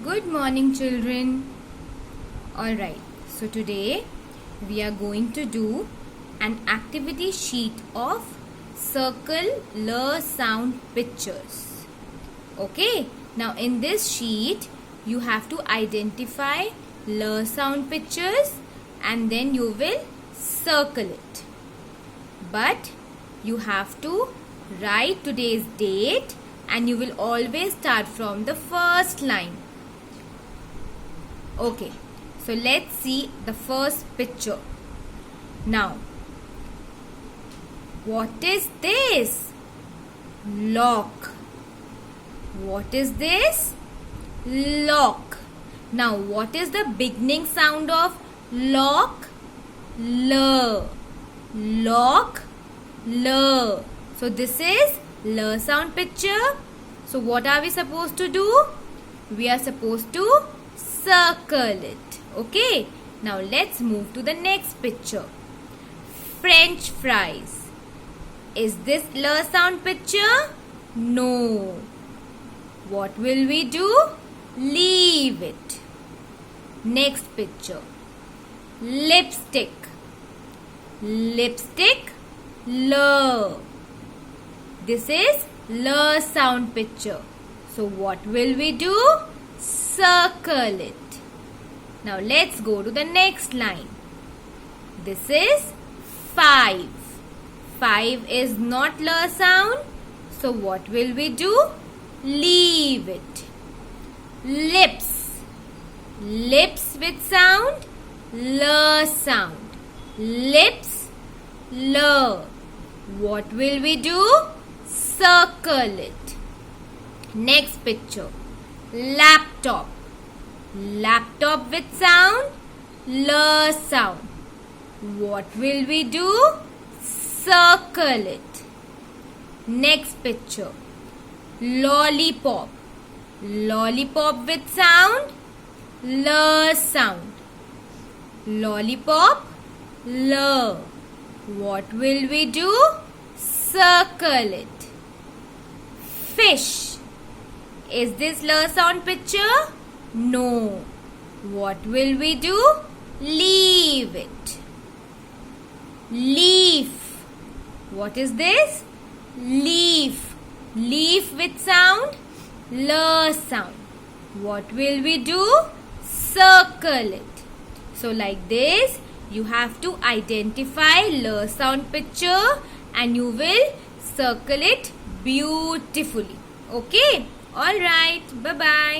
Good morning, children. Alright, so today we are going to do an activity sheet of circle l sound pictures. Okay, now in this sheet you have to identify l sound pictures and then you will circle it. But you have to write today's date and you will always start from the first line. Okay, so let's see the first picture. Now, what is this? Lock. What is this? Lock. Now, what is the beginning sound of lock? L. Lock. L. So, this is L sound picture. So, what are we supposed to do? We are supposed to circle it. Okay. Now, let's move to the next picture. French fries. Is this L sound picture? No. What will we do? Leave it. Next picture. Lipstick. Lipstick. L. This is L sound picture. So what will we do? Circle it. Now let's go to the next line. This is 5. 5 is not L sound. So what will we do? Leave it. Lips. Lips with sound. L sound. Lips. L. What will we do? Circle it. Next picture. Laptop. Laptop with sound. L sound. What will we do? Circle it. Next picture. Lollipop. Lollipop with sound. L sound. Lollipop. L. What will we do? Circle it. Fish. Is this L sound picture? No. What will we do? Leave it. Leaf. What is this? Leaf. Leaf with sound. L sound. What will we do? Circle it. So like this, you have to identify L sound picture and you will circle it beautifully. Okay? Alright. Bye-bye.